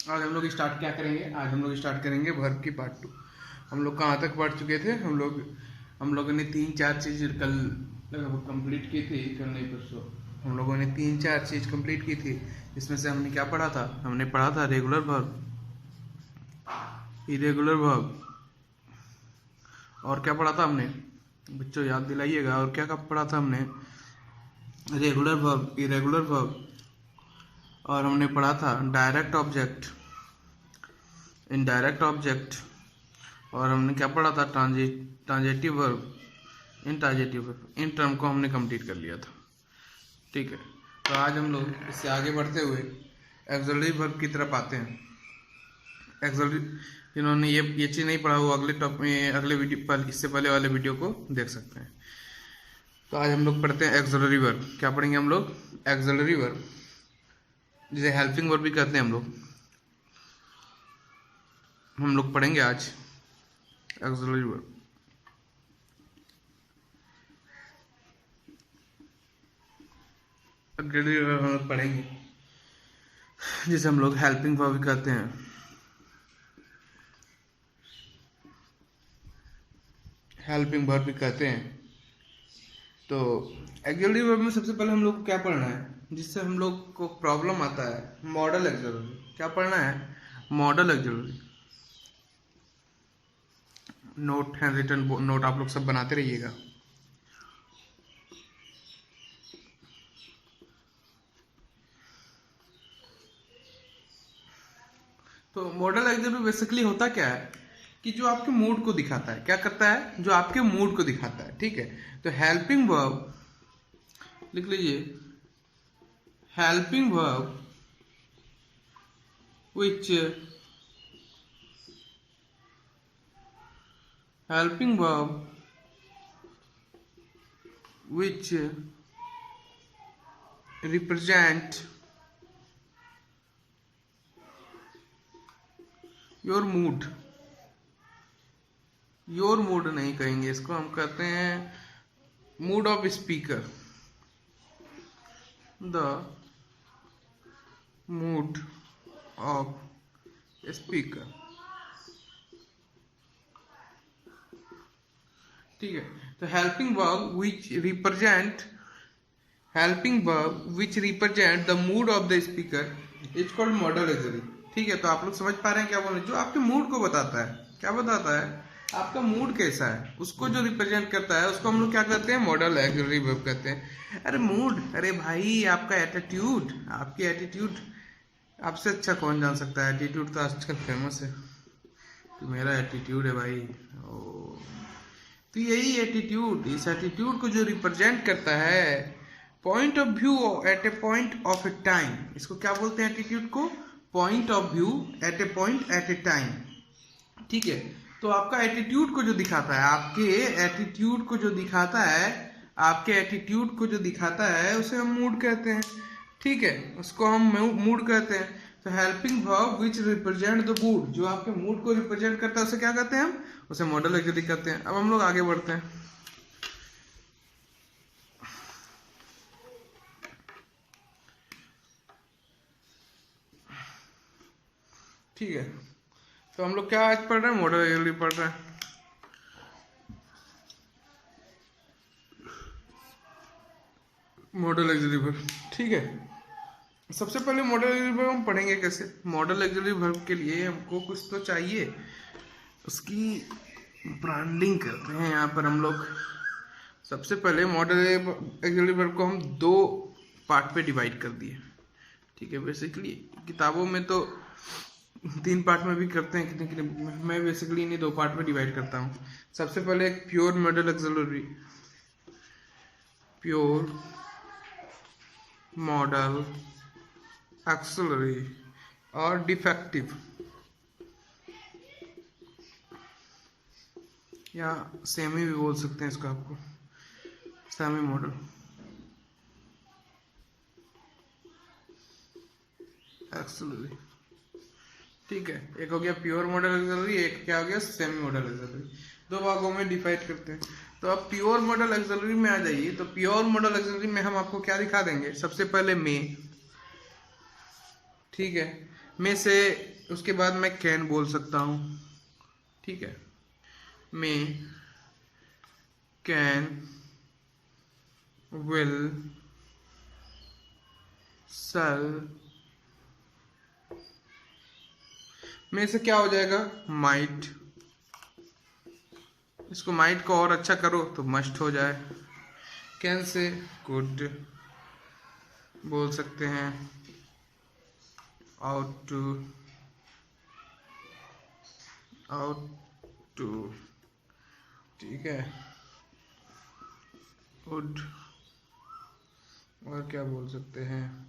आज हम लोग स्टार्ट क्या करेंगे? आज हम लोग स्टार्ट करेंगे वर्ब की पार्ट 2। हम लोग कहाँ तक पढ़ चुके थे? हम लोगों ने 3-4 चीज़ कल लगभग कंप्लीट की थी। कल नहीं, परसों हम लोगों ने 3-4 चीज़ कंप्लीट की थी। इसमें से हमने क्या पढ़ा था? हमने पढ़ा था रेगुलर वर्ब, इरेगुलर वर्ब, और क्या पढ़ा था हमने? बच्चों याद दिलाइएगा। और क्या कब पढ़ा था हमने? रेगुलर वर्ब, इरेगुलर वर्ब, और हमने पढ़ा था डायरेक्ट ऑब्जेक्ट, इनडायरेक्ट ऑब्जेक्ट, और हमने क्या पढ़ा था? Transitive verb, intransitive verb. इन टर्म को हमने कंप्लीट कर लिया था। ठीक है, तो आज हम लोग इससे आगे बढ़ते हुए एक्सुलरी वर्ब की तरफ आते हैं। एक्सुलरी, जिन्होंने ये चीज़ नहीं पढ़ा वो अगले वीडियो पर, इससे पहले वाले वीडियो को देख सकते हैं। तो आज हम लोग पढ़ते हैं एक्सुलरी वर्ब। क्या पढ़ेंगे हम लोग? एक्सुलरी वर्ब, जिसे हेल्पिंग वर्ब भी कहते हैं हम लोग पढ़ेंगे आज एक्सुलरी वर्ब। ऑलरेडी हम लोग पढ़ेंगे जिसे हम लोग हेल्पिंग वर्ब भी कहते हैं। हेल्पिंग वर्ब भी कहते हैं। तो एक्सुलरी वर्ब में सबसे पहले हम लोग को क्या पढ़ना है, जिससे हम लोग को प्रॉब्लम आता है? Modal auxiliary. क्या पढ़ना है? Modal auxiliary. Note, hand written note आप लोग सब बनाते रहिएगा। तो मॉडल एक्सुलरी बेसिकली होता क्या है कि जो आपके मूड को दिखाता है। क्या करता है? जो आपके मूड को दिखाता है। ठीक है, तो हेल्पिंग वर्ब लिख लीजिए। Helping verb which helping verb which represent your mood। Your mood नहीं कहेंगे इसको, हम कहते हैं mood of speaker. The mood of speaker. ठीक है, तो helping verb which represent the mood of the speaker is called modal auxiliary. ठीक है, तो आप लोग समझ पा रहे हैं क्या बोल रहे हैं? जो आपके मूड को बताता है। क्या बताता है? आपका मूड कैसा है, उसको जो रिप्रेजेंट करता है उसको हम लोग क्या कहते हैं? मॉडल एक्सुलरी वर्ब कहते हैं। अरे मूड, अरे भाई आपका एटीट्यूड, आपकी एटीट्यूड आपसे अच्छा कौन जान सकता है? एटीट्यूड तो आजकल फेमस है कि मेरा एटीट्यूड है भाई। ओ, तो यही एटीट्यूड, इस एटीट्यूड को जो रिप्रेजेंट करता है point of view at a point of a time, इसको क्या बोलते हैं? एटीट्यूड को point of view at a point at a time. ठीक है, तो आपका एटीट्यूड को जो दिखाता है, आपके एटीट्यूड को जो दिखाता है उसे हम मूड कहते हैं। ठीक है, उसको हम मूड कहते हैं। तो helping verb which represent the mood, जो आपके मूड को रिप्रेजेंट करता है उसे क्या कहते हैं? हम उसे मॉडल एक्सुलरी कहते हैं। अब हम लोग आगे बढ़ते हैं। ठीक है, तो हम लोग क्या आज पढ़ रहे हैं? मॉडल एक्सुलरी पढ़ रहे हैं। Modal auxiliary verb. ठीक है, सबसे पहले मॉडल एक्सुलरी वर्ब हम पढ़ेंगे कैसे? मॉडल एक्सुलरी वर्ब के लिए हमको कुछ तो चाहिए, उसकी ब्रांडिंग करते हैं यहाँ पर हम लोग। सबसे पहले मॉडल एक्सुलरी वर्ब को हम 2 पार्ट पे डिवाइड कर दिए। ठीक है, बेसिकली किताबों में तो 3 पार्ट में भी करते हैं, कितने मैं बेसिकली इन्हीं 2 पार्ट में डिवाइड करता हूँ। सबसे पहले एक pure model auxiliary, pure model auxiliary, और डिफेक्टिव या सेमी भी बोल सकते हैं इसको, आपको सेमी मॉडल एक्सुलरी। ठीक है, एक हो गया प्योर मॉडल एक्सुलरी, एक क्या हो गया? Semi model auxiliary. 2 भागों में डिवाइड करते हैं। तो अब प्योर मॉडल एक्सुलरी में आ जाइए। तो प्योर मॉडल एक्सुलरी में हम आपको क्या दिखा देंगे? सबसे पहले में, ठीक है, में से उसके बाद मैं कैन बोल सकता हूँ, ठीक है। मैं कैन, विल, सेल, में से क्या हो जाएगा, माइट। इसको माइट को और अच्छा करो तो मस्ट हो जाए। कैन से कुड बोल सकते हैं, आउट टू, ठीक है। वुड, और क्या बोल सकते हैं,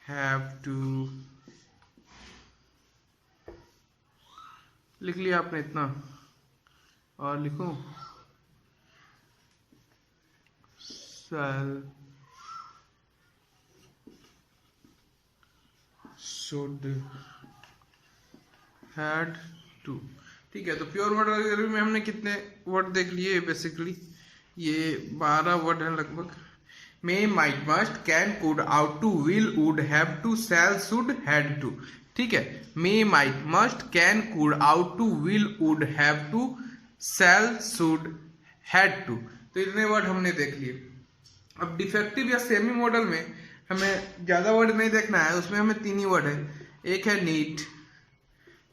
हैव टू, लिख लिया आपने इतना, और लिखूं, सेल, शुड, हैड टू, ठीक है। तो प्योर वर्ड ऑक्सिलरी में हमने कितने वर्ड देख लिए, बेसिकली ये 12 वर्ड हैं लगभग। May, might, must, can, could, ought to, will, would, have to, shall, should, had to, ठीक है। May, might, must, can, could, ought to, will, would, have to, shall, should, had to. तो इतने word हमने देख लिए। अब defective या semi model में हमें ज्यादा वर्ड नहीं देखना है, उसमें हमें 3 ही वर्ड है। एक है नीट,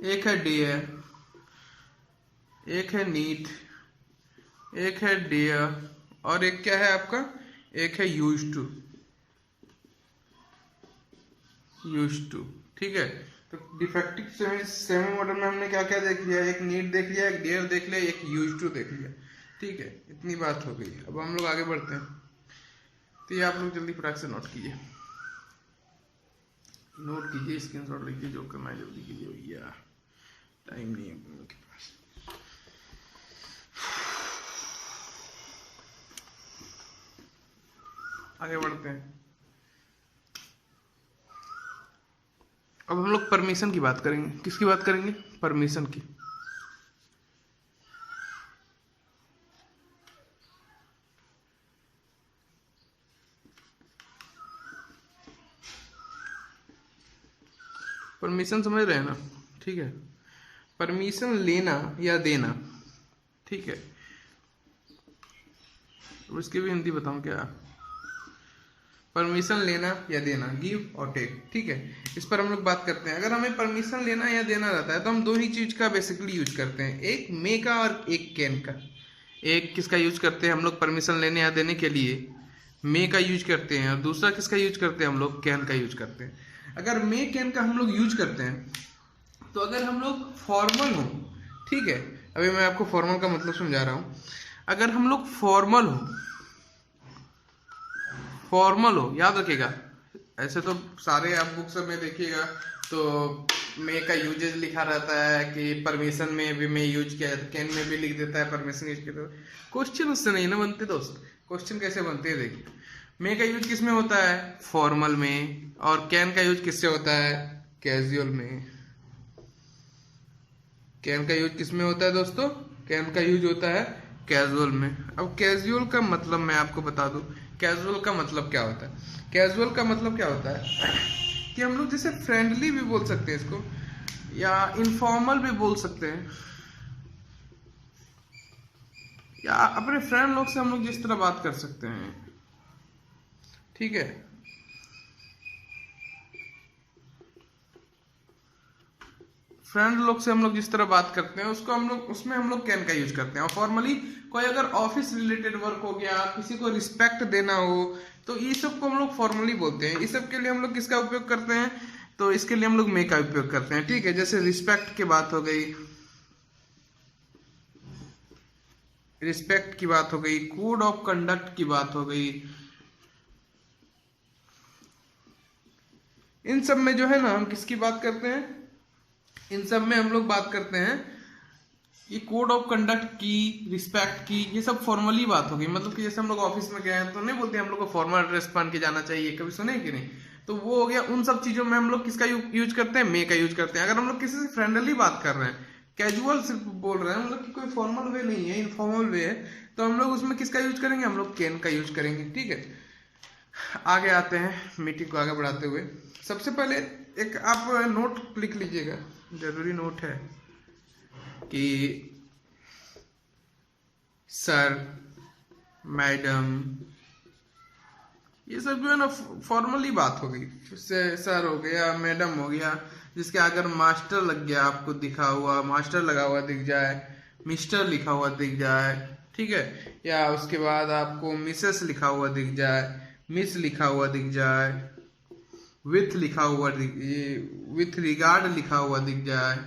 एक है डेयर, एक है नीट, एक है डेयर, और एक क्या है आपका, एक है यूज टू, ठीक है। तो डिफेक्टिव सेमी मॉडल में हमने क्या क्या देख लिया, एक नीट देख लिया, एक डेयर देख लिया, एक यूज टू देख लिया, ठीक है। इतनी बात हो गई। अब हम लोग आगे बढ़ते हैं। तो ये आप लोग जल्दी फटाक से नोट कीजिए, स्क्रीनशॉट लीजिए, जो करना है जल्दी कीजिए भैया, टाइम नहीं है हम लोग के पास। आगे बढ़ते हैं। अब हम लोग परमिशन की बात करेंगे। किसकी बात करेंगे, परमिशन की। परमिशन समझ रहे हैं ना, ठीक है। परमिशन लेना या देना, ठीक है। तो इसकी भी हिंदी बताऊं क्या, परमिशन लेना या देना, गिव और टेक, ठीक है। इस पर हम लोग बात करते हैं। अगर हमें परमिशन लेना या देना रहता है तो हम 2 ही चीज का बेसिकली यूज करते हैं, एक मे का और एक कैन का। एक किसका यूज करते हैं हम लोग परमिशन लेने या देने के लिए, मे का यूज करते हैं, और दूसरा किसका यूज करते हैं हम लोग, कैन का यूज करते हैं। अगर मे कैन का हम लोग यूज करते हैं तो अगर हम लोग फॉर्मल हो, ठीक है, अभी मैं आपको फॉर्मल का मतलब समझा रहा हूं। अगर हम लोग फॉर्मल हो, याद रखिएगा, ऐसे तो सारे आप बुक्स में देखिएगा तो मे का यूजेज लिखा रहता है कि परमिशन में भी मे यूज किया जाता है, कैन में भी लिख देता है परमिशन यूज किया। क्वेश्चन उससे नहीं ना बनते दोस्त। क्वेश्चन कैसे बनते हैं देखिए, मे का यूज किस में होता है, फॉर्मल में, और कैन का यूज किससे होता है, कैजुअल में। कैन का यूज किस में होता है दोस्तों, कैन का यूज होता है कैजुअल में। अब कैजुअल का मतलब मैं आपको बता दूं, कैजुअल का मतलब क्या होता है। कैजुअल का मतलब क्या होता है कि हम लोग जैसे फ्रेंडली भी बोल सकते हैं इसको, या इनफॉर्मल भी बोल सकते हैं, या अपने फ्रेंड लोग से हम लोग जिस तरह बात कर सकते हैं, ठीक है। फ्रेंड लोग से हम लोग जिस तरह बात करते हैं उसको हम लोग, उसमें हम लोग कैन का यूज करते हैं। और फॉर्मली कोई अगर ऑफिस रिलेटेड वर्क हो गया, किसी को रिस्पेक्ट देना हो, तो ये सब को हम लोग फॉर्मली बोलते हैं। इस सब के लिए हम लोग किसका उपयोग करते हैं, तो इसके लिए हम लोग मे का उपयोग करते हैं, ठीक है। जैसे रिस्पेक्ट की बात हो गई, रिस्पेक्ट की बात हो गई, कोड ऑफ कंडक्ट की बात हो गई, इन सब में जो है ना हम किसकी बात करते हैं, इन सब में हम लोग बात करते हैं ये कोड ऑफ कंडक्ट की, रिस्पेक्ट की, ये सब फॉर्मली बात हो गई। मतलब कि जैसे हम लोग ऑफिस में गए हैं तो नहीं बोलते हम लोग को फॉर्मल ड्रेस पहन के जाना चाहिए, कभी सुने कि नहीं, तो वो हो गया। उन सब चीजों में हम लोग किसका यूज करते हैं, मे का यूज करते हैं। अगर हम लोग किसी से फ्रेंडली बात कर रहे हैं, कैजुअल सिर्फ बोल रहे हैं, हम लोग की कोई फॉर्मल वे नहीं है, इनफॉर्मल वे है, तो हम लोग उसमें किसका यूज करेंगे, हम लोग कैन का यूज करेंगे, ठीक है। आगे आते हैं मीटिंग को आगे बढ़ाते हुए। सबसे पहले एक आप नोट लिख लीजिएगा, जरूरी नोट है कि सर, मैडम, ये सब जो है ना फॉर्मली बात हो गई। उससे सर हो गया, मैडम हो गया, जिसके अगर मास्टर लग गया, आपको दिखा हुआ मास्टर लगा हुआ दिख जाए, मिस्टर लिखा हुआ दिख जाए, ठीक है, या उसके बाद आपको मिसेस लिखा हुआ दिख जाए, मिस लिखा हुआ दिख जाए, विथ लिखा हुआ विथ रिगार्ड लिखा हुआ दिख जाए,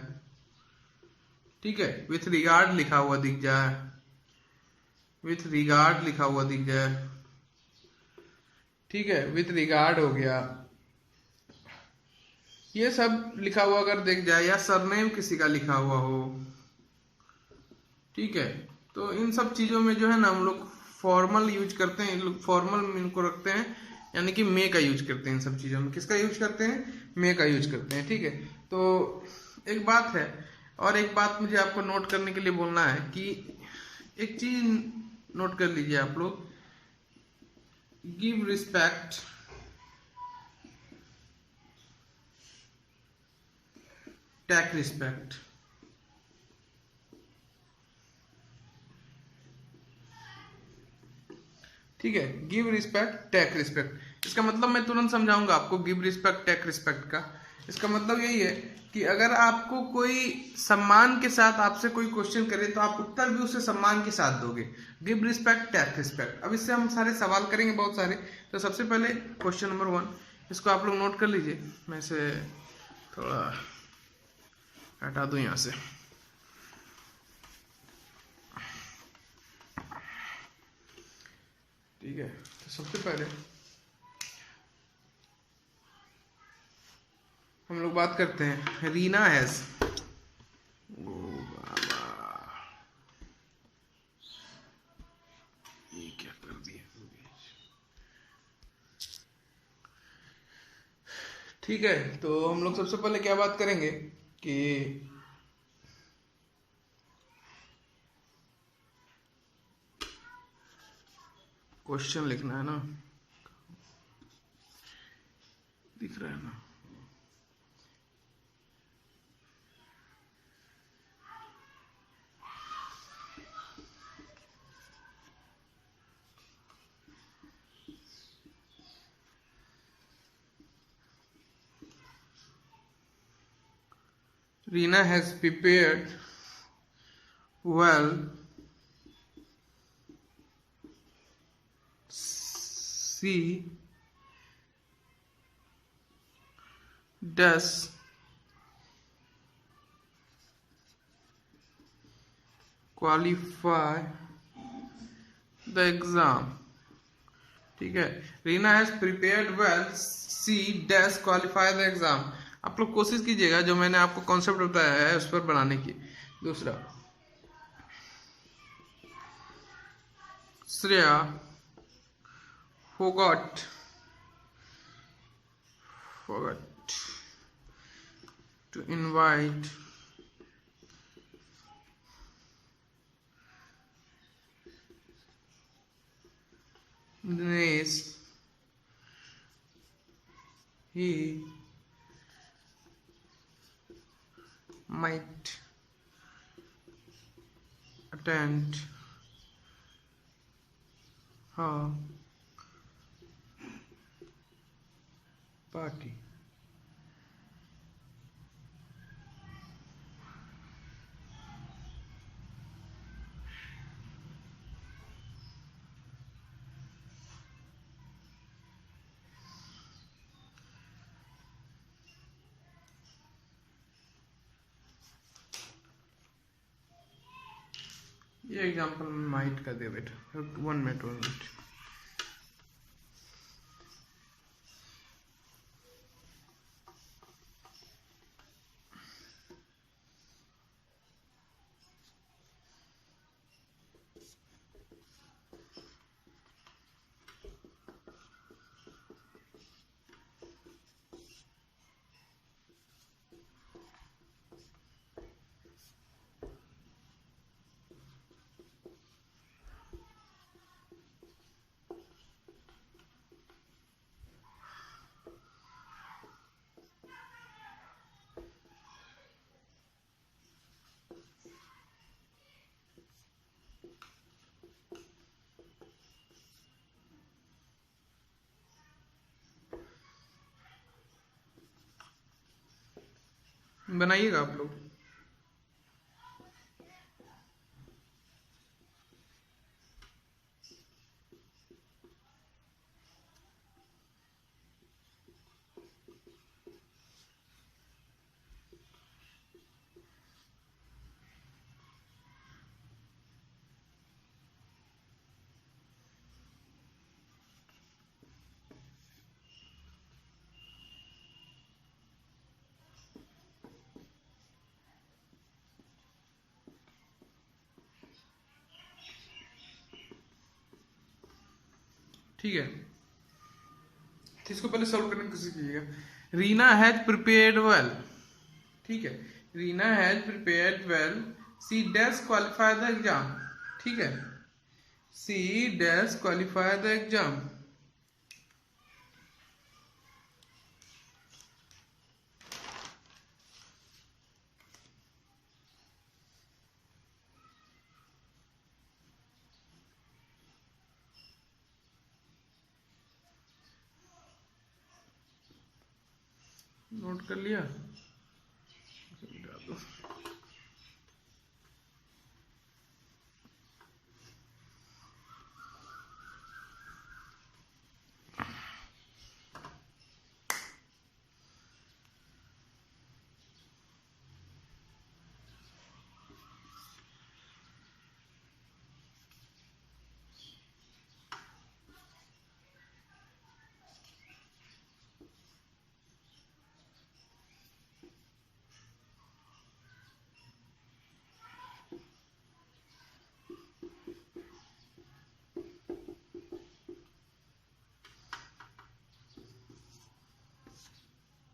ठीक है, विथ रिगार्ड लिखा हुआ दिख जाए, विथ रिगार्ड लिखा हुआ दिख जाए, ठीक है, विथ रिगार्ड हो गया, ये सब लिखा हुआ अगर दिख जाए, या सरनेम किसी का लिखा हुआ हो, ठीक है, तो इन सब चीजों में जो है ना हम लोग फॉर्मल यूज करते हैं, लोग फॉर्मल इनको रखते हैं, यानी कि मे का यूज करते हैं। इन सब चीजों में किसका यूज करते हैं? मे का यूज करते हैं, ठीक है। तो एक बात है, और एक बात मुझे आपको नोट करने के लिए बोलना है कि एक चीज नोट कर लीजिए आप लोग, गिव रिस्पेक्ट, टेक रिस्पेक्ट। ठीक है, गिव रिस्पेक्ट, टेक रिस्पेक्ट। इसका मतलब मैं तुरंत समझाऊंगा आपको गिव रिस्पेक्ट, टेक रिस्पेक्ट का। इसका मतलब यही है कि अगर आपको कोई सम्मान के साथ आपसे कोई क्वेश्चन करे तो आप उत्तर भी उसे सम्मान के साथ दोगे। Give respect, take respect. अब इससे हम सारे सवाल करेंगे बहुत सारे। तो सबसे पहले क्वेश्चन नंबर 1, इसको आप लोग नोट कर लीजिए। मैं इसे थोड़ा हटा दूं यहाँ से। ठीक है, तो सबसे पहले हम लोग बात करते हैं रीना हैज। ओ बाबा, ये क्या कर दिया। ठीक है, तो हम लोग सबसे पहले क्या बात करेंगे कि क्वेश्चन लिखना है ना, दिख रहा है ना। Rina has prepared well. She does qualify the exam. ठीक है, Reena has prepared well, C dash qualify the exam. आप लोग कोशिश कीजिएगा जो मैंने आपको कॉन्सेप्ट बताया है उस पर बनाने की। दूसरा, Shreya forgot to invite Dinesh. He might attend her party. ये एग्जांपल माइट का दे बेटा, 1 मिनट। बनाइएगा आप लोग। ठीक है, तो इसको पहले सॉल्व करने की कोशिश कीजिएगा। रीना हैज प्रिपेयर्ड वेल, ठीक है, Reena has prepared well, C dash qualify the exam, ठीक है, सी dash qualify the exam. Note कर लिया?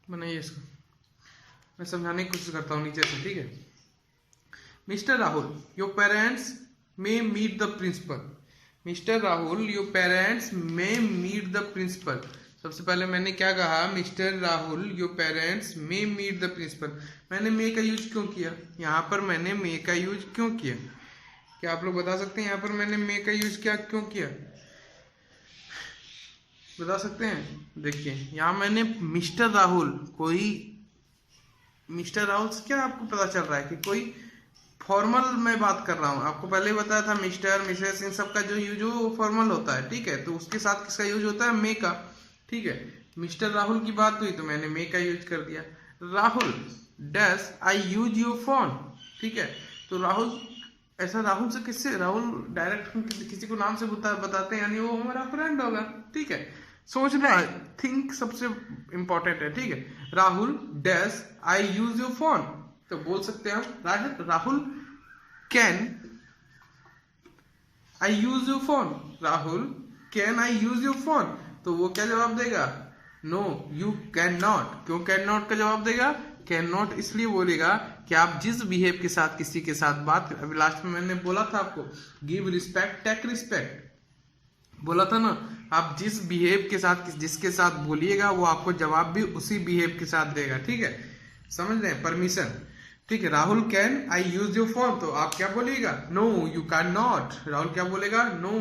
बनाइए इसको, मैं समझाने की कोशिश करता हूँ नीचे से, ठीक है। Mister Rahul, your parents may meet the principal. Mister Rahul, your parents may meet the principal. सबसे पहले मैंने क्या कहा, mister Rahul your parents may meet the principal. मैंने मे का यूज क्यों किया यहाँ पर, मैंने मे का यूज क्यों किया, क्या आप लोग बता सकते हैं यहाँ पर मैंने मे का यूज क्या क्यों किया, बता सकते हैं? देखिए यहाँ मैंने मिस्टर राहुल, कोई मिस्टर राहुल से क्या आपको पता चल रहा है कि कोई फॉर्मल मैं बात कर रहा हूँ। आपको पहले ही बताया था मिस्टर मिसेस इन सब का जो यूज हो वो फॉर्मल होता है, ठीक है, तो उसके साथ किसका यूज होता है, मे का, ठीक है। मिस्टर राहुल की बात हुई तो मैंने मे का यूज कर दिया। Rahul dash I use your phone, ठीक है, तो राहुल, ऐसा राहुल से किससे, राहुल डायरेक्ट किसी को नाम से बताते हैं यानी वो हमारा फ्रेंड होगा, ठीक है। सोचना, थिंक सबसे इंपॉर्टेंट है, ठीक है। Rahul dash I use your phone, तो बोल सकते हैं हम Rahul can I use your phone, Rahul can I use your phone, तो वो क्या जवाब देगा, नो यू कैन नॉट। क्यों कैन नॉट का जवाब देगा, कैन नॉट इसलिए बोलेगा कि आप जिस बिहेव के साथ किसी के साथ बात, अभी लास्ट में मैंने बोला था आपको, गिव रिस्पेक्ट टेक रिस्पेक्ट, बोला था ना, आप जिस बिहेव के साथ जिसके साथ बोलिएगा वो आपको जवाब भी उसी बिहेव के साथ देगा, ठीक है, समझ रहे हैं, परमिशन, ठीक है। Rahul can I use your phone, तो आप क्या बोलिएगा, no you can not. Rahul क्या बोलेगा, नो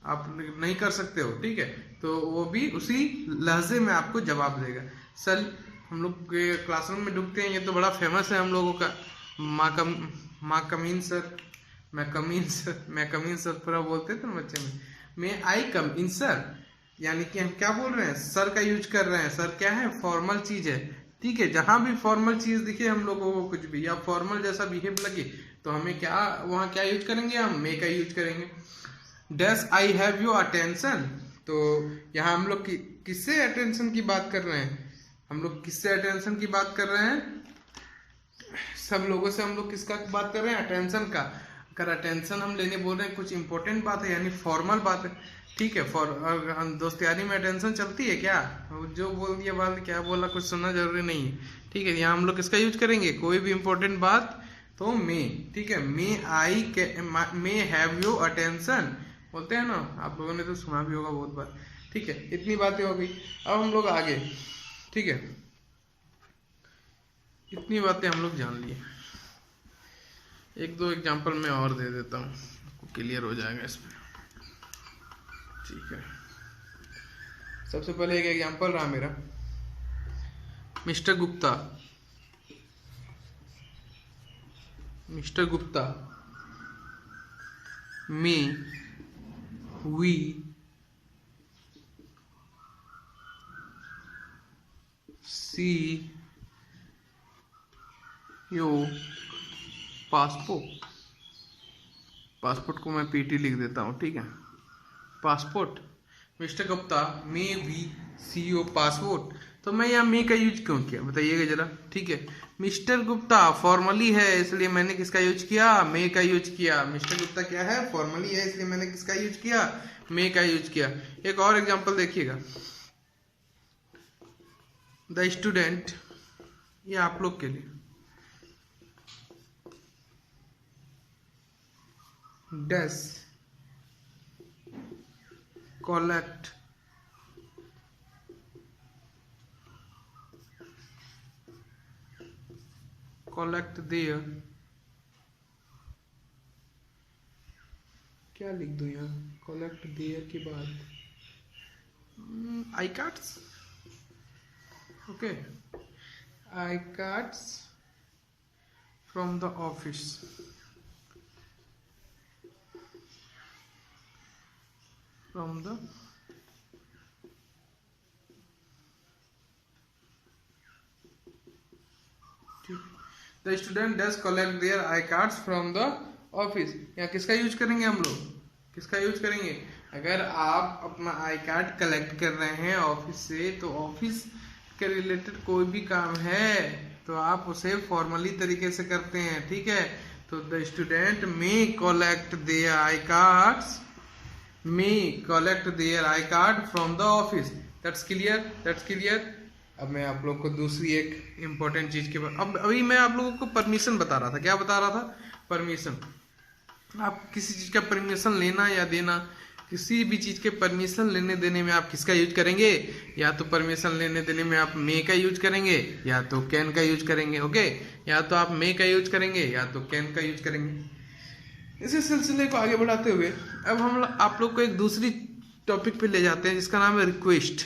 आप नहीं कर सकते हो, ठीक है, तो वो भी उसी लहजे में आपको जवाब देगा। सर हम लोग के क्लासरूम में ढुकते हैं, ये तो बड़ा फेमस है हम लोगों का, माँ कमीन सर, मैं कमीन सर पूरा बोलते थे ना बच्चे में, मे आई कम इन सर, यानी कि हम क्या बोल रहे हैं, सर का यूज कर रहे हैं। सर क्या है, फॉर्मल चीज है, ठीक है, जहां भी फॉर्मल चीज दिखे हम लोगों को कुछ भी या फॉर्मल जैसा बिहेव लगे तो हमें क्या, वहां क्या यूज करेंगे, हम मे का यूज करेंगे। Dash I have your attention, तो यहाँ हम लोग किससे अटेंशन की बात कर रहे हैं, हम लोग किससे अटेंशन की बात कर रहे हैं, सब लोगों से हम लोग किसका बात कर रहे हैं, अटेंशन का। अगर अटेंशन हम लेने बोल रहे हैं, कुछ इंपॉर्टेंट बात है यानी फॉर्मल बात है, ठीक है, दोस्त यारी में अटेंशन चलती है क्या, जो बोल दिया बात क्या बोला कुछ सुनना जरूरी नहीं है, ठीक है। यहाँ हम लोग किसका यूज करेंगे, कोई भी इंपॉर्टेंट बात तो मे, ठीक है, मे हैव योर अटेंशन बोलते हैं ना, आप लोगों ने तो सुना भी होगा बहुत बार, ठीक है। इतनी बातें हो गई, अब हम लोग आगे, ठीक है, इतनी बातें हम लोग जान लिए, एक दो एग्जांपल मैं और दे देता हूँ, आपको क्लियर हो जाएगा इसमें, ठीक है। सबसे पहले एक एग्जांपल रहा मेरा, mister Gupta, mister Gupta may we see your passport. Passport को मैं पीटी लिख देता हूँ, ठीक है। Passport, mister Gupta may we see your passport. तो मैं यहाँ मे का यूज क्यों किया बताइएगा जरा, ठीक है। मिस्टर गुप्ता फॉर्मली है इसलिए मैंने किसका यूज किया, मे का यूज किया। मिस्टर गुप्ता क्या है, फॉर्मली है, इसलिए मैंने किसका यूज किया, मे का यूज किया। एक और एग्जांपल देखिएगा, द स्टूडेंट, ये आप लोग के लिए, डस collect their, क्या लिख दूं यहाँ, collect their के बाद I cards, okay, I cards from the office, from the the student does collect their I cards from the office. यहाँ किसका यूज करेंगे हम लोग, किसका यूज करेंगे। अगर आप अपना आई कार्ड कलेक्ट कर रहे हैं ऑफिस से, तो ऑफिस के रिलेटेड कोई भी काम है तो आप उसे फॉर्मली तरीके से करते हैं, ठीक है। तो the student may collect their I cards, may collect their I card from the office. That's clear, that's clear. अब मैं आप लोग को दूसरी एक इम्पोर्टेंट चीज के बाद, अब अभी मैं आप लोगों को परमिशन बता रहा था, क्या बता रहा था, परमिशन। आप किसी चीज का परमिशन लेना या देना, किसी भी चीज के परमिशन लेने देने में आप किसका यूज करेंगे, या तो परमिशन लेने देने में आप मे का यूज करेंगे या तो कैन का यूज करेंगे, ओके। या तो आप मे का यूज करेंगे या तो कैन का यूज करेंगे। इसी सिलसिले को आगे बढ़ाते हुए अब हम आप लोग को एक दूसरी टॉपिक पे ले जाते हैं जिसका नाम है रिक्वेस्ट।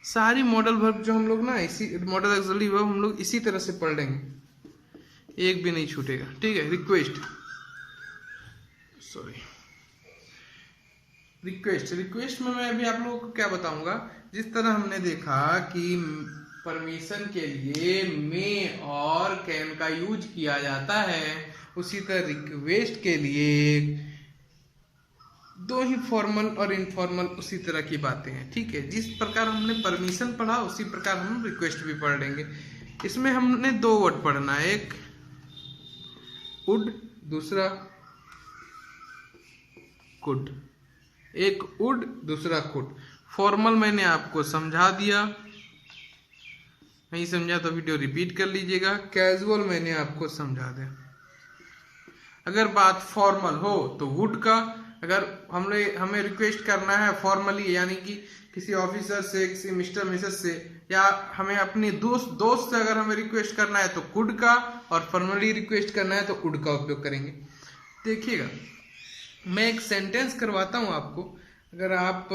सारी मॉडल वर्ब जो हम लोग ना, इसी मॉडल एक्सिलरी वर्ब हम लोग इसी तरह से पढ़ लेंगे, एक भी नहीं छूटेगा, ठीक है। रिक्वेस्ट, सॉरी, रिक्वेस्ट, रिक्वेस्ट में मैं अभी आप लोगों को क्या बताऊंगा, जिस तरह हमने देखा कि परमिशन के लिए मे और कैन का यूज किया जाता है, उसी तरह रिक्वेस्ट के लिए दो ही फॉर्मल और इनफॉर्मल उसी तरह की बातें हैं, ठीक है। जिस प्रकार हमने परमिशन पढ़ा उसी प्रकार हम रिक्वेस्ट भी पढ़ लेंगे। इसमें हमने दो वर्ड पढ़ना है, एक वुड, दूसरा कुड। एक वुड, दूसरा कुड। फॉर्मल मैंने आपको समझा दिया, नहीं समझा तो वीडियो रिपीट कर लीजिएगा। कैजुअल मैंने आपको समझा दिया। अगर बात फॉर्मल हो तो वुड का, अगर हमें रिक्वेस्ट करना है फॉर्मली, यानी कि किसी ऑफिसर से, किसी मिस्टर मिसेस से, या हमें अपने दोस्त से अगर हमें रिक्वेस्ट करना है तो कुड का, और फॉर्मली रिक्वेस्ट करना है तो वुड का उपयोग करेंगे। देखिएगा, मैं एक सेंटेंस करवाता हूँ आपको, अगर आप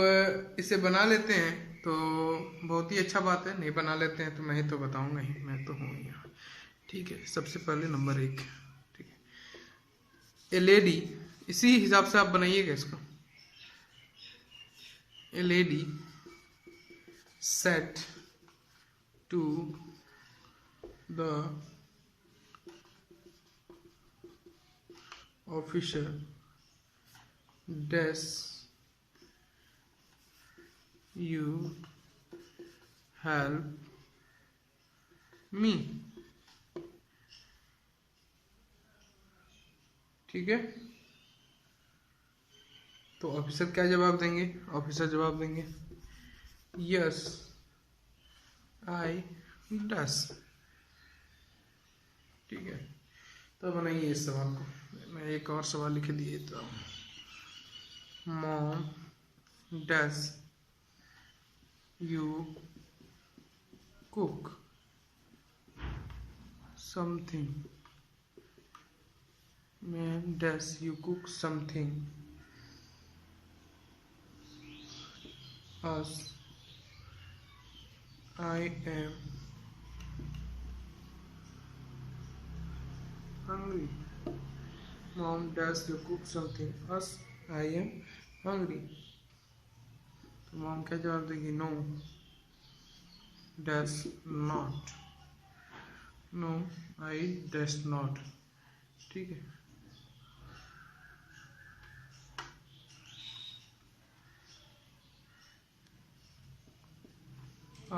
इसे बना लेते हैं तो बहुत ही अच्छा बात है, नहीं बना लेते हैं तो मैं ही तो बताऊंगा ही, मैं तो हूँ यहाँ, ठीक है। सबसे पहले नंबर 1, ठीक है। ए लेडी, इसी हिसाब से आप बनाइएगा इसको। A lady set to the officer does you help me, ठीक है। तो ऑफिसर क्या जवाब देंगे, ऑफिसर जवाब देंगे यस आई डस, ठीक है। तो बनाइए इस सवाल को, मैं एक और सवाल लिख दिए तो Mom, does you cook something? Ma'am, does you cook something? As I am hungry. Mom does you cook something? Us, I am hungry. तो मॉम क्या जवाब देगी? No, does not. No, I does not. ठीक है.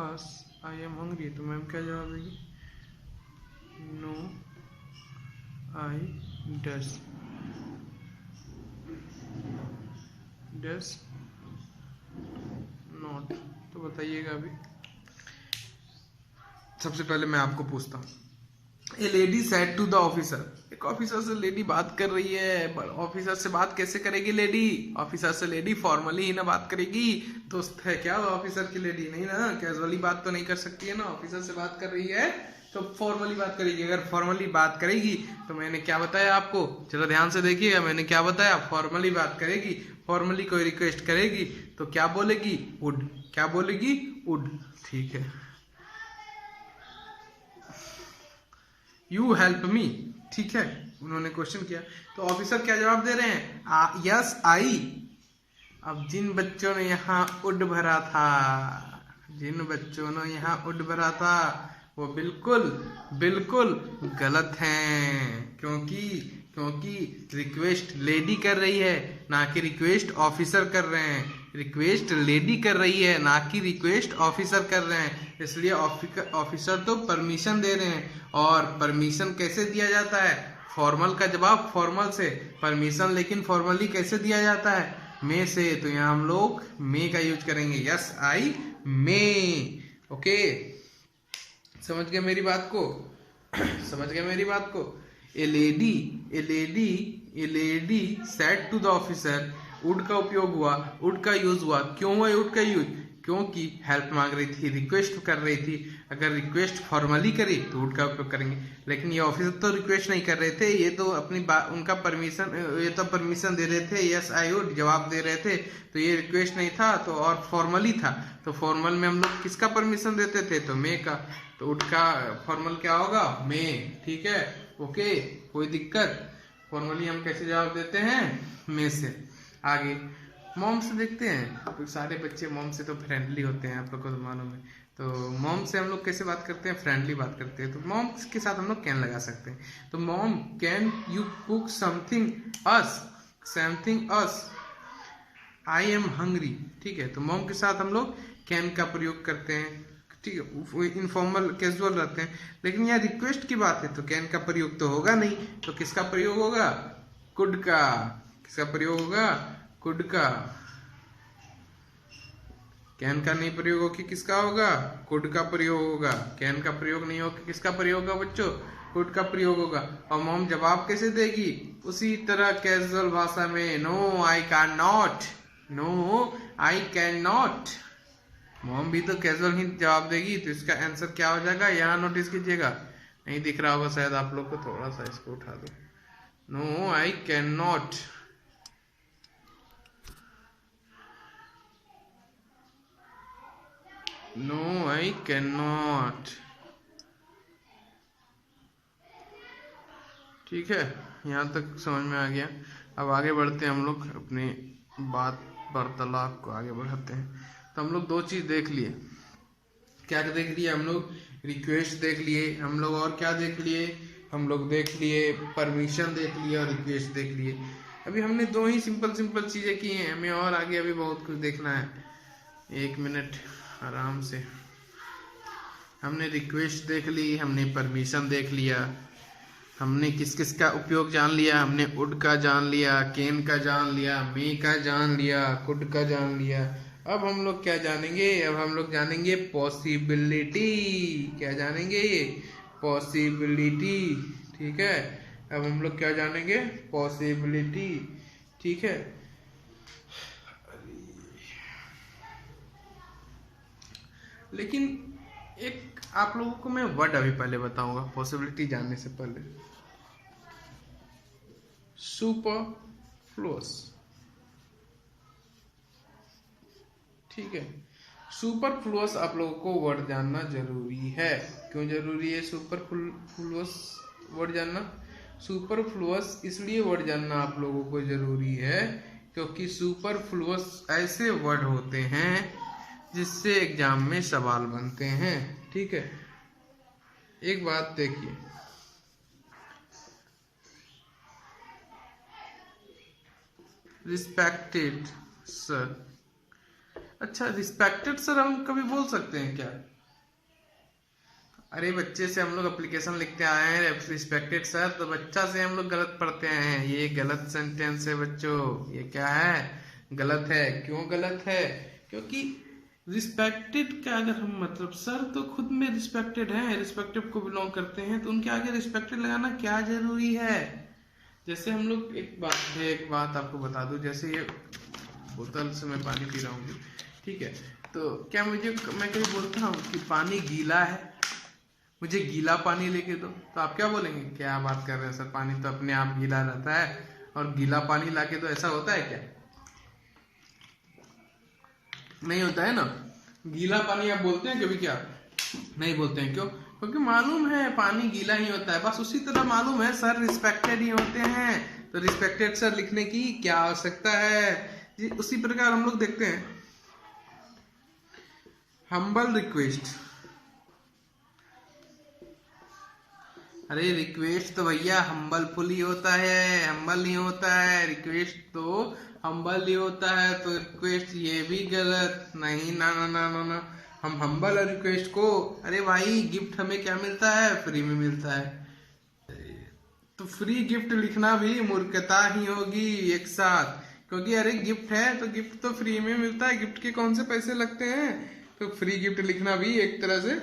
Us, I am hungry. तो ma'am क्या जवाब देगी? No, I does not. तो बताइएगा अभी. सबसे पहले मैं आपको पूछता हूँ. A lady said to the officer. एक ऑफिसर से लेडी बात कर रही है. ऑफिसर से बात कैसे करेगी लेडी? ऑफिसर से लेडी फॉर्मली ही ना बात करेगी. दोस्त है क्या ऑफिसर की लेडी? नहीं ना, कैजुअली बात तो नहीं कर सकती है ना. ऑफिसर से बात कर रही है तो फॉर्मली बात करेगी. अगर फॉर्मली बात करेगी तो मैंने क्या बताया आपको? चलो ध्यान से देखिएगा. मैंने क्या बताया? फॉर्मली बात करेगी. फॉर्मली कोई रिक्वेस्ट करेगी तो क्या बोलेगी? वुड. क्या बोलेगी? वुड. ठीक है. You help me. ठीक है, उन्होंने क्वेश्चन किया तो ऑफिसर क्या जवाब दे रहे हैं? Yes I. अब जिन बच्चों ने यहाँ उड भरा था, जिन बच्चों ने यहाँ उड भरा था वो बिल्कुल बिल्कुल गलत हैं. क्योंकि रिक्वेस्ट लेडी कर रही है ना कि रिक्वेस्ट ऑफिसर कर रहे हैं. रिक्वेस्ट लेडी कर रही है ना कि रिक्वेस्ट ऑफिसर कर रहे हैं. इसलिए ऑफिसर तो परमिशन दे रहे हैं. और परमिशन कैसे दिया जाता है? फॉर्मल का जवाब फॉर्मल से. परमिशन लेकिन फॉर्मली कैसे दिया जाता है? मे से. तो यहाँ हम लोग मे का यूज करेंगे. Yes I may. ओके, समझ गए मेरी बात को? समझ गए मेरी बात को? A lady said to the officer. Would का उपयोग हुआ, वुड का यूज हुआ. क्यों हुआ वुड का यूज? क्योंकि हेल्प मांग रही थी, रिक्वेस्ट कर रही थी. अगर रिक्वेस्ट फॉर्मली करी तो वुड का उपयोग करेंगे. लेकिन ये ऑफिसर तो रिक्वेस्ट नहीं कर रहे थे. ये तो अपनी उनका परमिशन, ये तो परमिशन दे रहे थे. यस आई वुड जवाब दे रहे थे. तो ये रिक्वेस्ट नहीं था तो और फॉर्मली था. तो फॉर्मल में हम लोग किसका परमिशन देते थे? तो मे का. तो वुड का फॉर्मल क्या होगा? मे. ठीक है, ओके, कोई दिक्कत? फॉर्मली हम कैसे जवाब देते हैं? मे से. आगे मॉम से देखते हैं. तो सारे बच्चे मॉम से तो फ्रेंडली होते हैं, आप लोग को तो मालूम है. तो मॉम से हम लोग कैसे बात करते हैं? फ्रेंडली बात करते हैं. तो मॉम के साथ हम लोग कैन लगा सकते हैं. तो mom can you cook something us? I am hungry. ठीक है, तो मॉम के साथ हम लोग कैन का प्रयोग करते हैं. ठीक है, इनफॉर्मल कैजुअल रहते हैं. लेकिन यहाँ रिक्वेस्ट की बात है तो कैन का प्रयोग तो होगा नहीं. तो किसका प्रयोग होगा? कुड का. किसका प्रयोग होगा? कुड का. कैन का नहीं प्रयोग होगा, किसका होगा? कुड का प्रयोग होगा. कैन का प्रयोग नहीं होगा, किसका प्रयोग होगा बच्चों? कुड का प्रयोग होगा. और मॉम जवाब कैसे देगी? उसी तरह कैजुअल भाषा में. No I can not. No I can not. Mom भी तो कैजुअल ही जवाब देगी. तो इसका आंसर क्या हो जाएगा? यहाँ नोटिस कीजिएगा, नहीं दिख रहा होगा शायद आप लोग को. थोड़ा सा इसको उठा दो. No I can not. No I can not. ठीक है, यहाँ तक समझ में आ गया. अब आगे बढ़ते हैं हम लोग अपनी बात वार्तालाप को आगे बढ़ाते हैं. तो हम लोग दो चीज देख लिए. क्या देख लिए हम लोग? रिक्वेस्ट देख लिए हम लोग. और क्या देख लिए हम लोग? देख लिए परमिशन देख लिए और रिक्वेस्ट देख लिए. अभी हमने दो ही सिंपल चीजें की हैं. हमें और आगे अभी बहुत कुछ देखना है. 1 मिनट आराम से. हमने रिक्वेस्ट देख ली, हमने परमिशन देख लिया, हमने किस किस का उपयोग जान लिया. हमने वुड का जान लिया, कैन का जान लिया, मे का जान लिया, कुड का जान लिया. अब हम लोग क्या जानेंगे? अब हम लोग जानेंगे पॉसिबिलिटी. क्या जानेंगे? पॉसिबिलिटी. ठीक है, अब हम लोग क्या जानेंगे? पॉसिबिलिटी. ठीक है, लेकिन एक आप लोगों को मैं वर्ड अभी पहले बताऊंगा पॉसिबिलिटी जानने से पहले. सुपरफ्लुअस. ठीक है, सुपरफ्लुअस आप लोगों को वर्ड जानना जरूरी है. क्यों जरूरी है सुपरफ्लुअस वर्ड जानना? सुपरफ्लुअस इसलिए वर्ड जानना आप लोगों को जरूरी है क्योंकि सुपरफ्लुअस ऐसे वर्ड होते हैं जिससे एग्जाम में सवाल बनते हैं। ठीक है, एक बात देखिए, रिस्पेक्टेड सर। अच्छा, रिस्पेक्टेड सर हम कभी बोल सकते हैं क्या? अरे बच्चे से हम लोग एप्लीकेशन लिखते आए हैं रिस्पेक्टेड सर, तो बच्चा से हम लोग गलत पढ़ते हैं, ये गलत सेंटेंस है बच्चों, ये क्या है, गलत है। क्यों गलत है? क्योंकि रिस्पेक्टेड का अगर हम मतलब, सर तो खुद में रिस्पेक्टेड है, रिस्पेक्टेड को बिलोंग करते हैं, तो उनके आगे रिस्पेक्टेड लगाना क्या जरूरी है? जैसे हम लोग, एक बात आपको बता दूं, जैसे ये बोतल से मैं पानी पी रहा हूँ, ठीक है, तो क्या मैं कभी बोलता हूँ कि पानी गीला है, मुझे गीला पानी लेके दो, तो आप क्या बोलेंगे, क्या बात कर रहे हैं सर, पानी तो अपने आप गीला रहता है, और गीला पानी लाके दो, ऐसा होता है क्या? नहीं होता है ना। गीला पानी आप बोलते हैं कभी? क्या नहीं बोलते हैं। क्यों? क्योंकि मालूम है पानी गीला ही होता है। बस उसी तरह मालूम है सर रिस्पेक्टेड ही होते हैं, तो रिस्पेक्टेड सर लिखने की क्या आवश्यकता है जी। उसी प्रकार हम लोग देखते हैं हम्बल रिक्वेस्ट। अरे रिक्वेस्ट तो भैया हम्बल फुल ही होता है, हम्बल नहीं होता है। रिक्वेस्ट तो हम्बल ही होता है, तो रिक्वेस्ट ये भी गलत नहीं। ना ना ना ना ना, हम हम्बल और रिक्वेस्ट को, अरे भाई गिफ्ट हमें क्या मिलता है, फ्री में मिलता है, तो फ्री गिफ्ट लिखना भी मूर्खता ही होगी एक साथ। क्योंकि अरे गिफ्ट है तो गिफ्ट तो फ्री में मिलता है, गिफ्ट के कौन से पैसे लगते हैं, तो फ्री गिफ्ट लिखना भी एक तरह से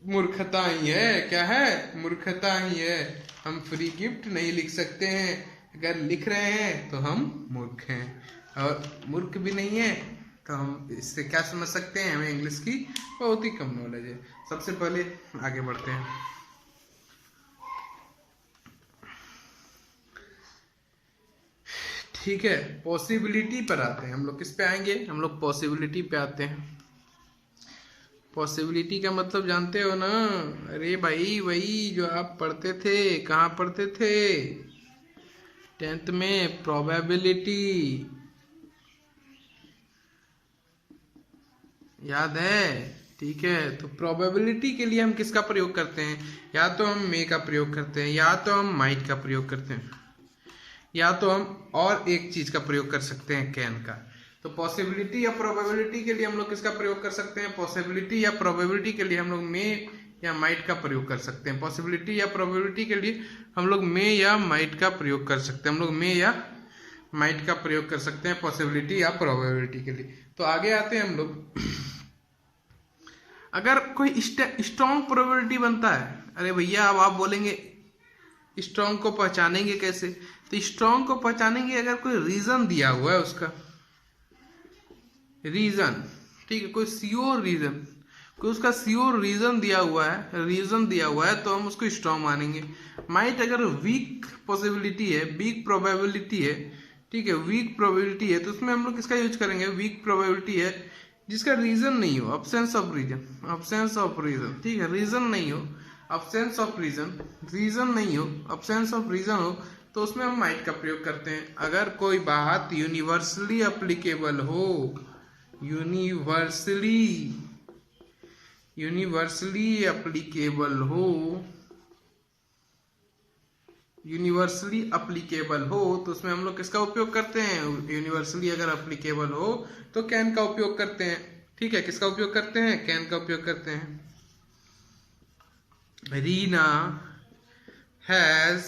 मूर्खता ही है। क्या है? मूर्खता ही है। हम फ्री गिफ्ट नहीं लिख सकते हैं, अगर लिख रहे हैं तो हम मूर्ख हैं, और मूर्ख भी नहीं है तो हम इससे क्या समझ सकते हैं, हमें इंग्लिश की बहुत ही कम नॉलेज है। सबसे पहले आगे बढ़ते हैं। ठीक है, पॉसिबिलिटी पर आते हैं हम लोग। किस पे आएंगे हम लोग? पॉसिबिलिटी पे आते हैं। पॉसिबिलिटी का मतलब जानते हो ना? अरे भाई वही जो आप पढ़ते थे, कहाँ पढ़ते थे 10th में, प्रोबेबिलिटी, याद है? ठीक है, तो प्रोबेबिलिटी के लिए हम किसका प्रयोग करते हैं? या तो हम मे का प्रयोग करते हैं, या तो हम माइट का प्रयोग करते हैं, या तो हम और एक चीज का प्रयोग कर सकते हैं, कैन का। तो पॉसिबिलिटी या प्रोबेबिलिटी के लिए हम लोग किसका प्रयोग कर सकते हैं? पॉसिबिलिटी या प्रोबेबिलिटी के लिए हम लोग मे या माइट का प्रयोग कर सकते हैं। पॉसिबिलिटी या प्रोबेबिलिटी के लिए हम लोग मे या माइट का प्रयोग कर सकते हैं। हम लोग मे या माइट का प्रयोग कर सकते हैं पॉसिबिलिटी या प्रोबेबिलिटी के लिए। तो आगे आते हैं हम लोग। अगर कोई स्ट्रॉन्ग प्रोबेबिलिटी बनता है, अरे भैया अब आप बोलेंगे स्ट्रॉन्ग को पहचानेंगे कैसे? तो स्ट्रॉन्ग को पहचानेंगे अगर कोई रीजन दिया हुआ है, उसका रीजन, ठीक है, कोई श्योर रीजन, कोई उसका श्योर रीजन दिया हुआ है, तो हम उसको स्ट्रॉन्ग मानेंगे। माइट अगर वीक पॉसिबिलिटी है, वीक प्रोबेबिलिटी है, ठीक है, वीक प्रोबेबिलिटी है, तो उसमें हम लोग किसका यूज करेंगे? वीक प्रोबेबिलिटी है जिसका रीजन नहीं हो, अब्सेंस ऑफ रीजन, ठीक है, रीजन नहीं हो, अब्सेंस ऑफ रीजन नहीं हो, अब्सेंस ऑफ रीजन हो, तो उसमें हम माइट का प्रयोग करते हैं। अगर कोई बात यूनिवर्सली एप्लीकेबल हो, यूनिवर्सली एप्लीकेबल हो, तो उसमें हम लोग किसका उपयोग करते हैं? यूनिवर्सली अगर एप्लीकेबल हो तो कैन का उपयोग करते हैं। ठीक है, किसका उपयोग करते हैं? कैन का उपयोग करते हैं। Reena has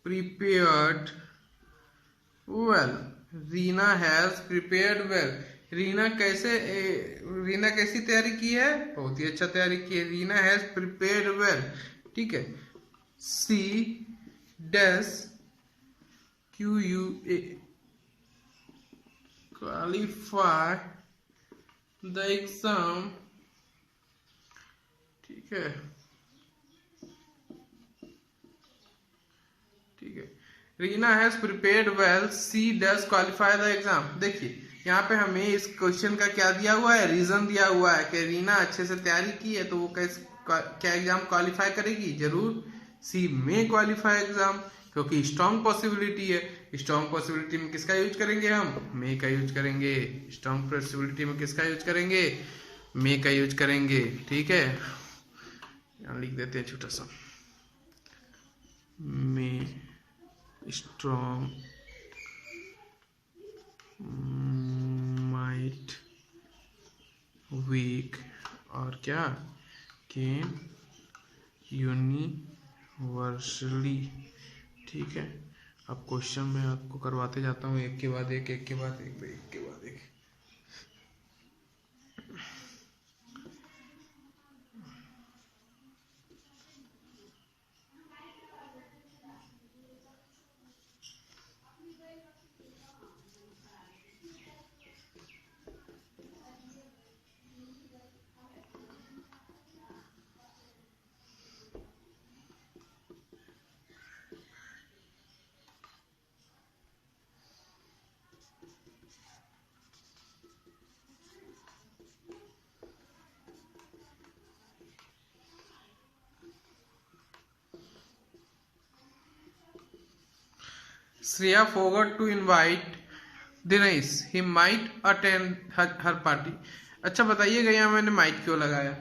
prepared well. Reena कैसी तैयारी की है? बहुत ही अच्छा तैयारी की है। रीना हैज प्रिपेयर्ड वेल, ठीक है। सी dash QUA qualify the exam, ठीक है, ठीक है। Reena has prepared well, C dash qualify the exam. देखिए यहाँ पे हमें इस क्वेश्चन का क्या दिया हुआ है, रीजन दिया हुआ है कि रीना अच्छे से तैयारी की है तो वो क्या एग्जाम क्वालिफाई करेगी, जरूर सी में क्वालिफाई एग्जाम, क्योंकि स्ट्रॉन्ग पॉसिबिलिटी है। स्ट्रॉन्ग पॉसिबिलिटी में किसका यूज करेंगे, हम मे का यूज करेंगे। स्ट्रॉन्ग पॉसिबिलिटी में किसका यूज करेंगे, मे का यूज करेंगे। ठीक है, यहाँ लिख देते हैं छोटा सा, मे स्ट्रॉन्ग माइट वीक और क्या कैन यूनिवर्सली। ठीक है, अब क्वेश्चन में आपको करवाते जाता हूँ एक के बाद एक, एक के बाद एक, एक के बाद एक। Shreya forgot to invite Dinesh. He might attend her party. अच्छा बताइएगा यहाँ मैंने माइट क्यों लगाया।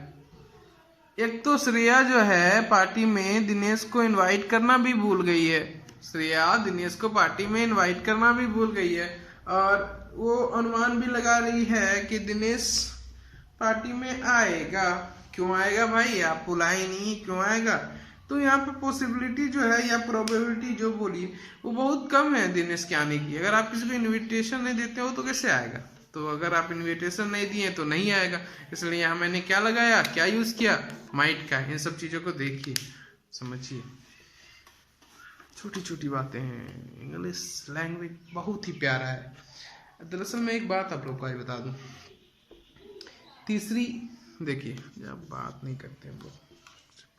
एक तो श्रेया जो है पार्टी में दिनेश को इनवाइट करना भी भूल गई है। श्रेया दिनेश को पार्टी में इनवाइट करना भी भूल गई है और वो अनुमान भी लगा रही है कि दिनेश पार्टी में आएगा। क्यों आएगा भाई, आप बुलाए नहीं, क्यों आएगा। तो यहाँ पे पॉसिबिलिटी जो है या प्रोबेबिलिटी जो बोली वो बहुत कम है दिनेश के आने की। अगर आप किसी को इनविटेशन नहीं देते हो तो कैसे आएगा, तो अगर आप इनविटेशन नहीं दिए तो नहीं आएगा। इसलिए यहाँ मैंने क्या लगाया, क्या यूज किया, माइट का। इन सब चीजों को देखिए, समझिए, छोटी छोटी बातें हैं। इंग्लिश लैंग्वेज बहुत ही प्यारा है। दरअसल मैं एक बात आप लोग को बता दूं, तीसरी देखिए, जब बात नहीं करते हम लोग,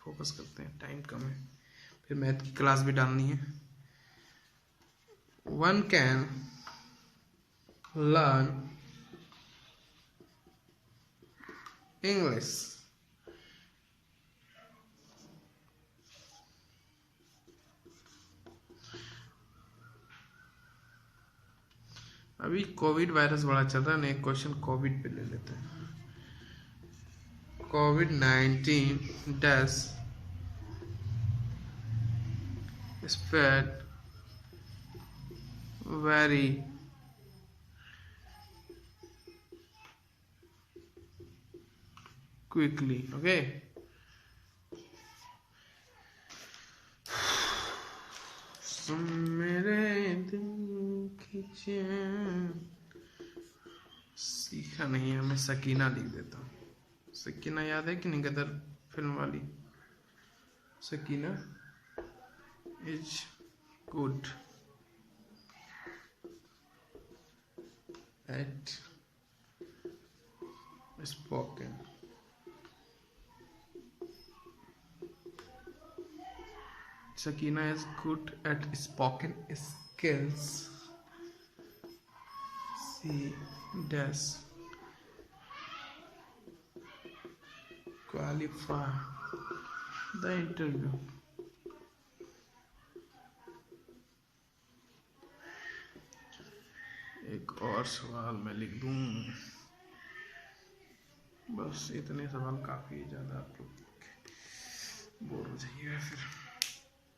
फोकस करते हैं, टाइम कम है, फिर मैथ की क्लास भी डालनी है। वन कैन लर्न इंग्लिश अभी कोविड वायरस बड़ा चल रहा है ना, एक क्वेश्चन कोविड पे ले लेते हैं। COVID-19 does spread very quickly. Okay. मेरे दिल की चैन, सीखा नहीं है, मैं सकीना लिख देता हूँ। सकीना याद है कि नहीं, गदर फिल्म वाली। Sakina is good at spoken. Sakina is good at spoken skills. She does qualify the interview. एक और सवाल मैं लिख दूं, बस इतने सवाल काफी ज़्यादा, आप लोग बोर हो जाइएगा फिर।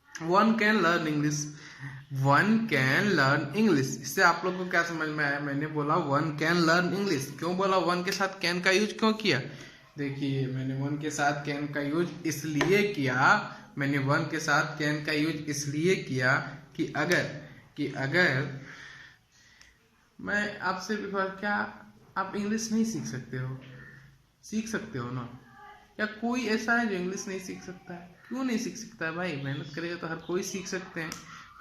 One can learn English, one can learn English, इससे आप लोग को क्या समझ में आया। मैंने बोला वन कैन लर्न इंग्लिश, क्यों बोला, वन के साथ कैन का यूज क्यों किया। देखिए, मैंने वन के साथ कैन का यूज इसलिए किया, मैंने वन के साथ कैन का यूज इसलिए किया कि अगर मैं आपसे भी क्या आप इंग्लिश नहीं सीख सकते हो, सीख सकते हो ना। या कोई ऐसा है जो इंग्लिश नहीं सीख सकता है, क्यों नहीं सीख सकता है भाई, मेहनत करेगा तो हर कोई सीख सकते हैं,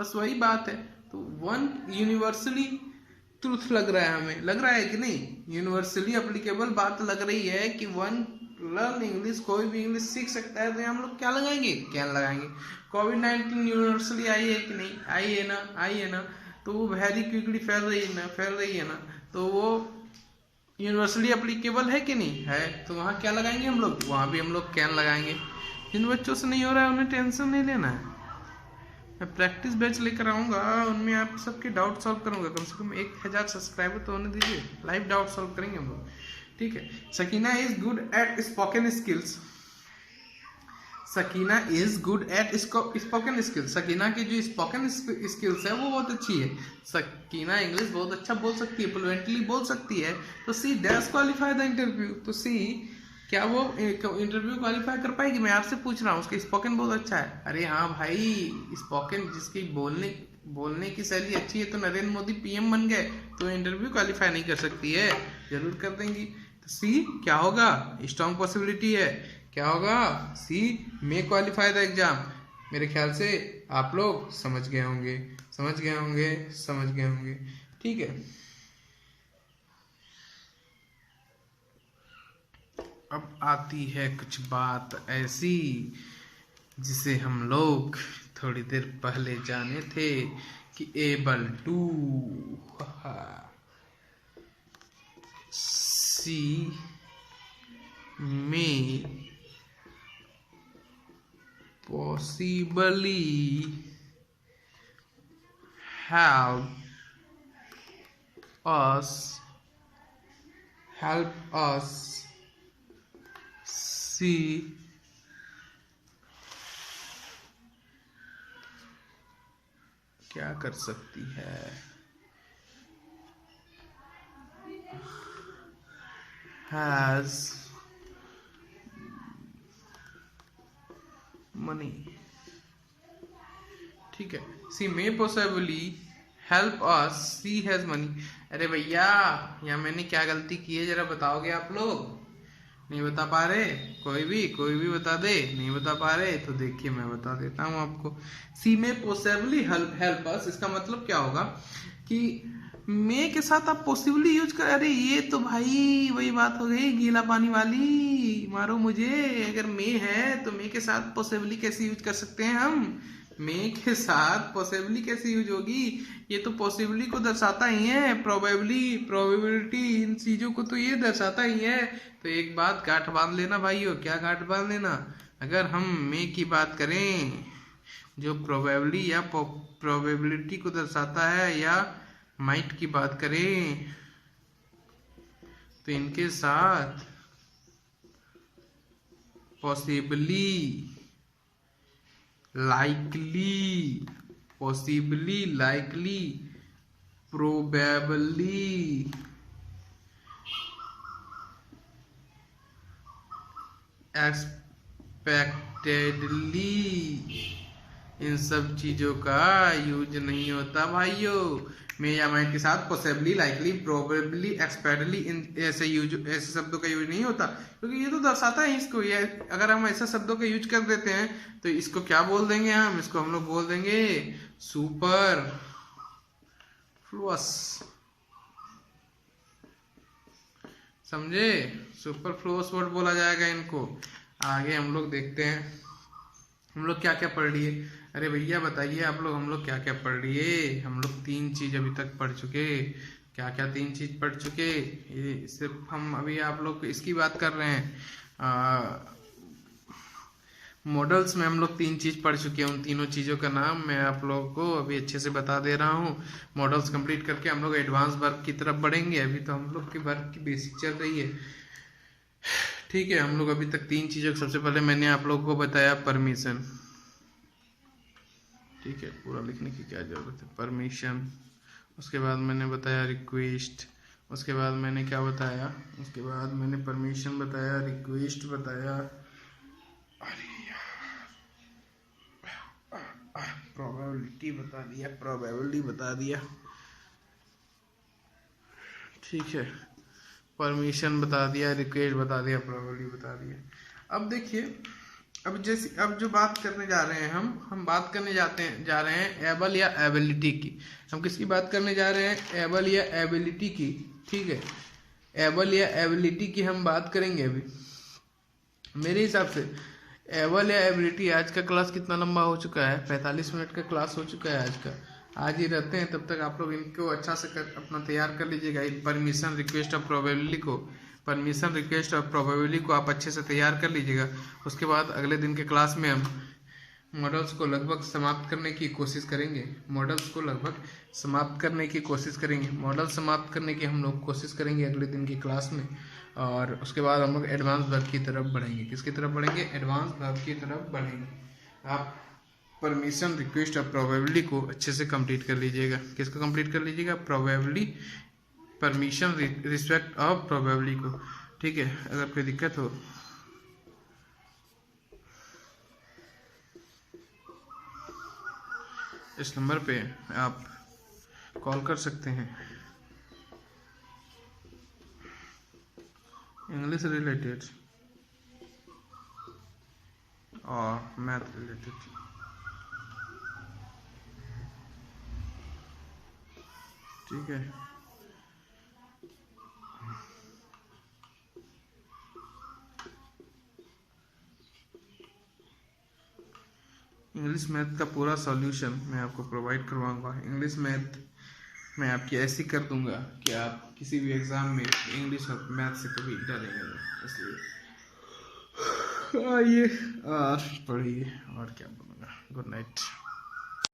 बस वही बात है। तो वन यूनिवर्सली ट्रूथ लग रहा है, हमें लग रहा है कि नहीं, यूनिवर्सली एप्लीकेबल बात लग रही है कि वन लर्न इंग्लिश, कोई भी इंग्लिश सीख सकता है। तो हम लोग क्या लगाएंगे, कैन लगाएंगे। कोविड-19 यूनिवर्सली आई है कि नहीं, आई है ना, तो वो वेरी क्विकली फैल रही है ना, तो वो यूनिवर्सली एप्लीकेबल है कि नहीं है, तो वहाँ क्या लगाएंगे हम लोग, वहाँ भी हम लोग कैन लगाएंगे। जिन बच्चों से नहीं हो रहा है उन्हें टेंशन नहीं लेना है, मैं प्रैक्टिस बैच लेकर आऊँगा, उनमें आप सबके डाउट सॉल्व करूँगा। कम से कम 1000 सब्सक्राइबर तो होने दीजिए, लाइव डाउट सॉल्व करेंगे हम लोग, ठीक है। Sakina is good at spoken skills, Sakina is good at spoken skills, Sakina की जो स्पोकन स्किल्स है वो बहुत अच्छी है। सकीना इंग्लिश बहुत अच्छा बोल सकती है, फ्लुएंटली बोल सकती है, तो she dash qualify the interview, तो सी क्या वो इंटरव्यू क्वालिफाई कर पाएगी, मैं आपसे पूछ रहा हूँ। उसका स्पोकन बहुत अच्छा है, अरे हाँ भाई, स्पोकन जिसकी बोलने की शैली अच्छी है तो नरेंद्र मोदी पीएम बन गए, तो इंटरव्यू क्वालिफाई नहीं कर सकती है, जरूर कर देंगी। तो सी क्या होगा, स्ट्रॉन्ग पॉसिबिलिटी है, क्या होगा, सी मे क्वालिफाई द एग्जाम। मेरे ख्याल से आप लोग समझ गए होंगे, समझ गए होंगे, समझ गए होंगे, ठीक है। अब आती है कुछ बात ऐसी जिसे हम लोग थोड़ी देर पहले जाने थे कि एबल टू, सी में possibly help us see क्या कर सकती है, has money, ठीक है। She may possibly help us, she has money. अरे भैया यहाँ मैंने क्या गलती की है जरा बताओगे आप लोग, नहीं बता पा रहे, कोई भी बता दे, नहीं बता पा रहे तो देखिए मैं बता देता हूँ आपको। सी मे पॉसिबली हेल्प अस, इसका मतलब क्या होगा कि मे के साथ आप पॉसिबली यूज कर, अरे ये तो भाई वही बात हो गई गीला पानी वाली, मारो मुझे। अगर मे है तो मे के साथ पॉसिबली कैसे यूज कर सकते हैं हम, मे के साथ पॉसिबली कैसे यूज होगी, ये तो पॉसिबली को दर्शाता ही है, प्रोबेबिलिटी, इन चीजों को तो ये दर्शाता ही है। तो एक बात गांठ बांध लेना भाइयों, क्या गांठ बांध लेना, अगर हम मे की बात करें जो प्रोबेबली या प्रोबेबिलिटी को दर्शाता है, या माइट की बात करें तो इनके साथ possibly, likely, possibly, likely, probably, expectedly, इन सब चीजों का यूज नहीं होता भाइयों। में या माइट के साथ पॉसिबली, लाइकली, प्रोबेबली, एक्सपेक्टेडली, इन ऐसे शब्दों का यूज नहीं होता, क्योंकि ये तो दर्शाता है इसको। ये अगर हम ऐसे शब्दों का यूज कर देते हैं तो इसको क्या बोल देंगे हम, इसको हम लोग बोल देंगे सुपर फ्लुअस, समझे, सुपर फ्लुअस वर्ड बोला जाएगा इनको। आगे हम लोग देखते हैं हम लोग क्या क्या पढ़ लिए। अरे भैया बताइए आप लोग, हम लोग क्या क्या पढ़ लिए, हम लोग 3 चीज अभी तक पढ़ चुके, क्या क्या 3 चीज पढ़ चुके, ये सिर्फ हम अभी आप लोग इसकी बात कर रहे हैं। मॉडल्स में हम लोग 3 चीज पढ़ चुके हैं, उन तीनों चीजों का नाम मैं आप लोगों को अभी अच्छे से बता दे रहा हूँ। मॉडल्स कंप्लीट करके हम लोग एडवांस वर्क की तरफ बढ़ेंगे, अभी तो हम लोग के वर्क की बेसिक चल रही है, ठीक है। हम लोग अभी तक 3 चीजों, सबसे पहले मैंने आप लोगों को बताया परमिशन, ठीक है, पूरा लिखने की क्या जरूरत है, परमिशन। उसके बाद मैंने बताया रिक्वेस्ट, उसके बाद मैंने क्या बताया, उसके बाद मैंने परमिशन बताया, रिक्वेस्ट बताया, अरे प्रोबेबिलिटी बता दिया, प्रोबेबिलिटी बता दिया, ठीक है, परमिशन बता दिया, रिक्वेस्ट बता दिया, प्रोबेबिलिटी बता दिया। अब देखिए, अब जो बात करने जा रहे हैं हम बात करने जा रहे हैं एबल या एबिलिटी की। हम किसकी बात करने जा रहे हैं, एबल या एबिलिटी की, ठीक है। एबल या एबिलिटी की हम बात करेंगे अभी। मेरे हिसाब से एबल या एबिलिटी, आज का क्लास कितना लंबा हो चुका है, 45 मिनट का क्लास हो चुका है आज का। आज ही रहते हैं, तब तक आप लोग इनको अच्छा से अपना तैयार कर लीजिएगा। परमिशन रिक्वेस्ट ऑफ प्रोबेबिलिटी को आप अच्छे से तैयार कर लीजिएगा। उसके बाद अगले दिन के क्लास में हम मॉडल्स को लगभग समाप्त करने की कोशिश करेंगे। मॉडल समाप्त करने की हम लोग कोशिश करेंगे अगले दिन की क्लास में। और उसके बाद हम लोग एडवांस वर्ब की तरफ बढ़ेंगे। किसकी तरफ बढ़ेंगे? एडवांस वर्ब की तरफ बढ़ेंगे। आप परमिशन रिक्वेस्ट और प्रोबेबिलिटी को अच्छे से कंप्लीट कर लीजिएगा। किसको कंप्लीट कर लीजिएगा? Probability, permission respect of probability को। ठीक है, अगर कोई दिक्कत हो इस नंबर पे आप कॉल कर सकते हैं। इंग्लिश रिलेटेड और मैथ रिलेटेड। ठीक है, इंग्लिश मैथ का पूरा सॉल्यूशन मैं आपको प्रोवाइड करवाऊंगा। इंग्लिश मैथ मैं आपकी ऐसी कर दूंगा कि आप किसी भी एग्ज़ाम में इंग्लिश और मैथ से कभी डरेंगे नहीं। इसलिए आइए और पढ़िए, और क्या बोलूँगा। Good night.